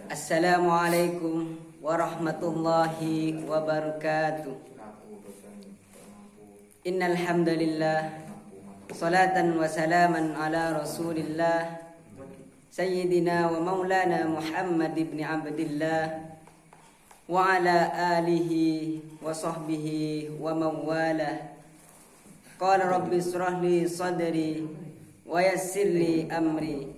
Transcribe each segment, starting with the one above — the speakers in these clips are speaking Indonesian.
Assalamualaikum warahmatullahi wabarakatuh. Innal hamdalillah salatan wa salaman ala Rasulillah Sayyidina wa maulana Muhammad ibn Abdillah wa ala alihi wa sahbihi wa mawalah. Qala rabbi israh li sadri wa yassir li amri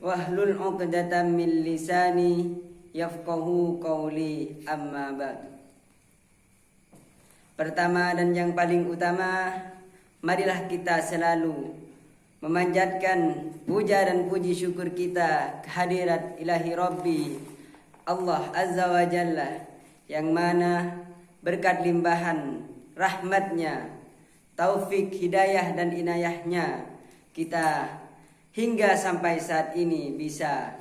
wahlul 'uqdatam min lisani yafqahu qawli, amma ba'd. Pertama dan yang paling utama, marilah kita selalu memanjatkan puja dan puji syukur kita kehadirat ilahi Rabbi Allah Azza wa Jalla, yang mana berkat limpahan rahmatnya, taufik, hidayah dan inayahnya, kita hingga sampai saat ini bisa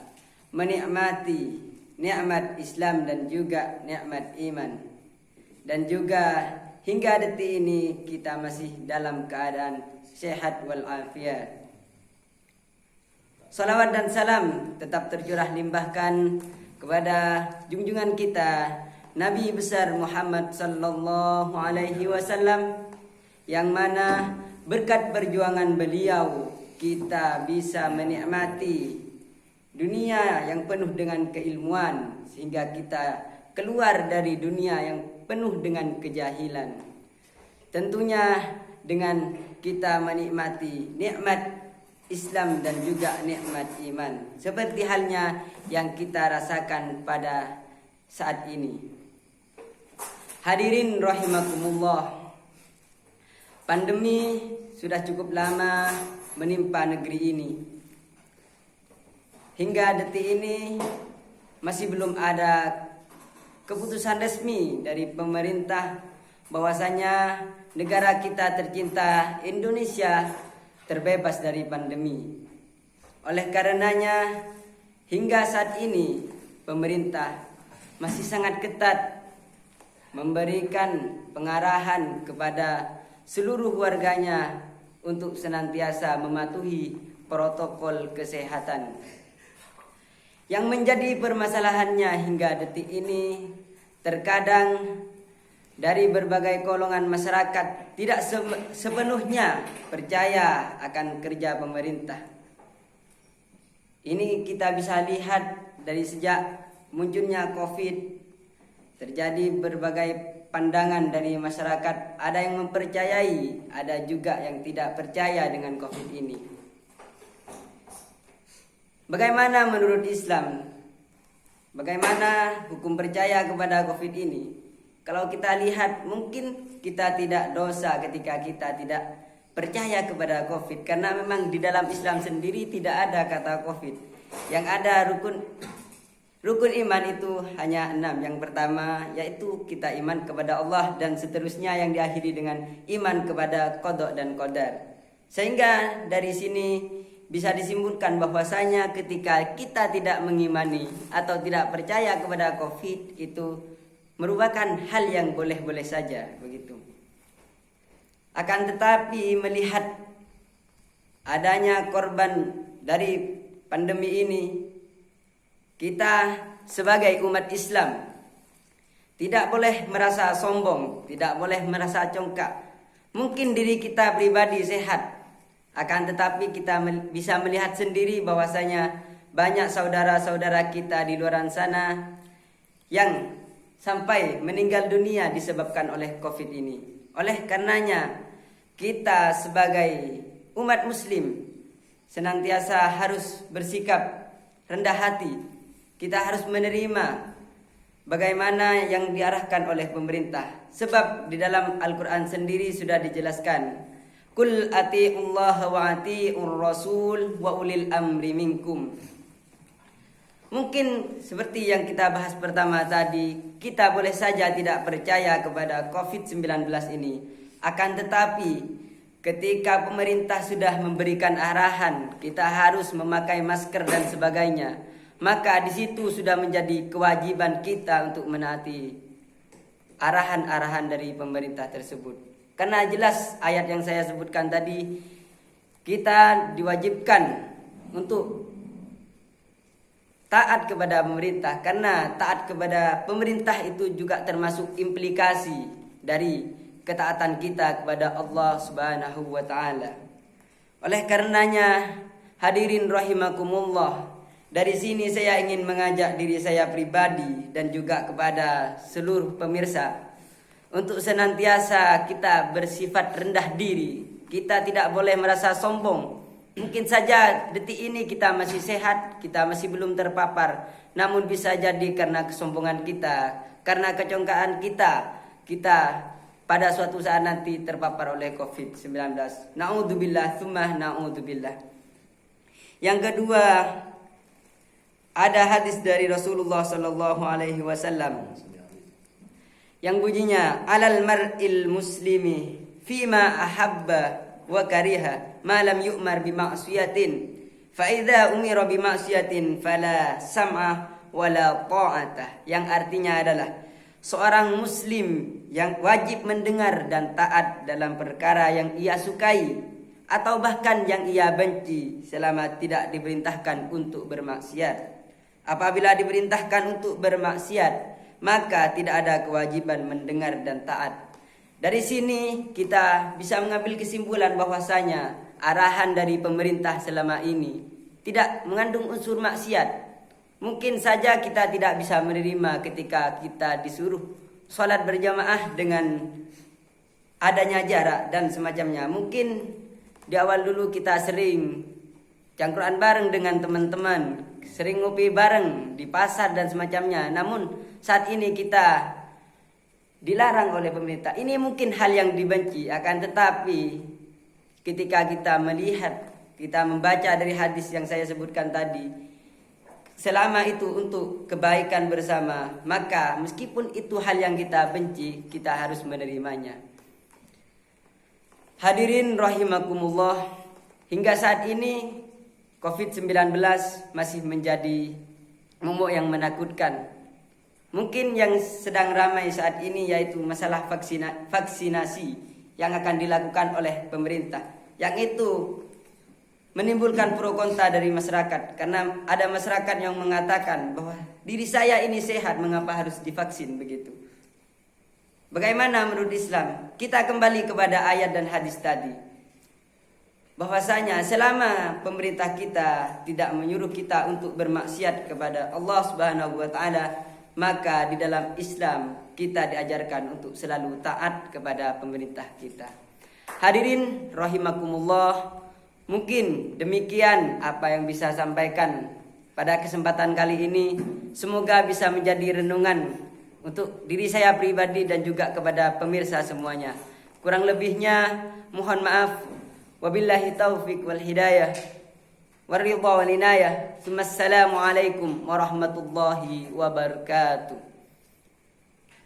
menikmati nikmat Islam dan juga nikmat iman. Dan juga hingga detik ini kita masih dalam keadaan sehat walafiat. Salawat dan salam tetap tercurah limpahkan kepada junjungan kita Nabi besar Muhammad sallallahu alaihi wasallam, yang mana berkat perjuangan beliau kita bisa menikmati dunia yang penuh dengan keilmuan, sehingga kita keluar dari dunia yang penuh dengan kejahilan. Tentunya dengan kita menikmati nikmat Islam dan juga nikmat iman, seperti halnya yang kita rasakan pada saat ini. Hadirin rahimakumullah, pandemi sudah cukup lama menimpa negeri ini. Hingga detik ini masih belum ada keputusan resmi dari pemerintah bahwasanya negara kita tercinta Indonesia terbebas dari pandemi. Oleh karenanya hingga saat ini pemerintah masih sangat ketat memberikan pengarahan kepada seluruh warganya untuk senantiasa mematuhi protokol kesehatan. Yang menjadi permasalahannya hingga detik ini, terkadang dari berbagai golongan masyarakat tidak sepenuhnya percaya akan kerja pemerintah. Ini kita bisa lihat dari sejak munculnya COVID, terjadi berbagai pandangan dari masyarakat. Ada yang mempercayai, ada juga yang tidak percaya dengan COVID ini. Bagaimana menurut Islam? Bagaimana hukum percaya kepada COVID ini? Kalau kita lihat, mungkin kita tidak dosa ketika kita tidak percaya kepada COVID, karena memang di dalam Islam sendiri tidak ada kata COVID. Yang ada rukun iman itu hanya 6. Yang pertama yaitu kita iman kepada Allah, dan seterusnya yang diakhiri dengan iman kepada qada dan qadar. Sehingga dari sini bisa disimpulkan bahwasanya ketika kita tidak mengimani atau tidak percaya kepada COVID, itu merupakan hal yang boleh-boleh saja begitu. Akan tetapi melihat adanya korban dari pandemi ini, kita sebagai umat Islam tidak boleh merasa sombong, tidak boleh merasa congkak. Mungkin diri kita pribadi sehat, akan tetapi kita bisa melihat sendiri bahwasanya banyak saudara-saudara kita di luar sana yang sampai meninggal dunia disebabkan oleh COVID ini. Oleh karenanya kita sebagai umat muslim senantiasa harus bersikap rendah hati. Kita harus menerima bagaimana yang diarahkan oleh pemerintah. Sebab di dalam Al-Quran sendiri sudah dijelaskan, Kul ati'ullaha wa ati'ur rasul wa ulil amri minkum. Mungkin seperti yang kita bahas pertama tadi, kita boleh saja tidak percaya kepada COVID-19 ini. Akan tetapi ketika pemerintah sudah memberikan arahan, kita harus memakai masker dan sebagainya, maka di situ sudah menjadi kewajiban kita untuk menaati arahan-arahan dari pemerintah tersebut. Karena jelas ayat yang saya sebutkan tadi, kita diwajibkan untuk taat kepada pemerintah, karena taat kepada pemerintah itu juga termasuk implikasi dari ketaatan kita kepada Allah Subhanahu wa taala. Oleh karenanya, hadirin rahimakumullah, dari sini saya ingin mengajak diri saya pribadi dan juga kepada seluruh pemirsa untuk senantiasa kita bersifat rendah diri. Kita tidak boleh merasa sombong. Mungkin saja detik ini kita masih sehat, kita masih belum terpapar, namun bisa jadi karena kesombongan kita, karena kecongkaan kita pada suatu saat nanti terpapar oleh COVID-19. Na'udzubillah, tsumma na'udzubillah. Yang kedua, ada hadis dari Rasulullah sallallahu alaihi wasallam yang bunyinya, alal mar'il muslimi fima ahabba wa kariha ma lam yu'mar bi ma'siyatin fa idza umira bi ma'siyatin fala sam'a wala ta'ata, yang artinya adalah seorang muslim yang wajib mendengar dan taat dalam perkara yang ia sukai atau bahkan yang ia benci selama tidak diperintahkan untuk bermaksiat. Apabila diperintahkan untuk bermaksiat, maka tidak ada kewajiban mendengar dan taat. Dari sini kita bisa mengambil kesimpulan bahwasanya arahan dari pemerintah selama ini tidak mengandung unsur maksiat. Mungkin saja kita tidak bisa menerima ketika kita disuruh sholat berjamaah dengan adanya jarak dan semacamnya. Mungkin di awal dulu kita sering cangkruan bareng dengan teman-teman, sering ngopi bareng di pasar dan semacamnya. Namun saat ini kita dilarang oleh pemerintah. Ini mungkin hal yang dibenci, akan tetapi ketika kita melihat, kita membaca dari hadis yang saya sebutkan tadi, selama itu untuk kebaikan bersama, maka meskipun itu hal yang kita benci, kita harus menerimanya. Hadirin rahimakumullah, hingga saat ini COVID-19 masih menjadi momok yang menakutkan. Mungkin yang sedang ramai saat ini yaitu masalah vaksinasi yang akan dilakukan oleh pemerintah, yang itu menimbulkan pro kontra dari masyarakat, karena ada masyarakat yang mengatakan bahwa diri saya ini sehat, mengapa harus divaksin begitu. Bagaimana menurut Islam? Kita kembali kepada ayat dan hadis tadi, bahwasanya selama pemerintah kita tidak menyuruh kita untuk bermaksiat kepada Allah Subhanahu wa taala, maka di dalam Islam kita diajarkan untuk selalu taat kepada pemerintah kita. Hadirin rahimakumullah, mungkin demikian apa yang bisa sampaikan pada kesempatan kali ini. Semoga bisa menjadi renungan untuk diri saya pribadi dan juga kepada pemirsa semuanya. Kurang lebihnya mohon maaf. Wabillahi taufiq wal hidayah waridha wal inayah. Assalamualaikum warahmatullahi wabarakatuh.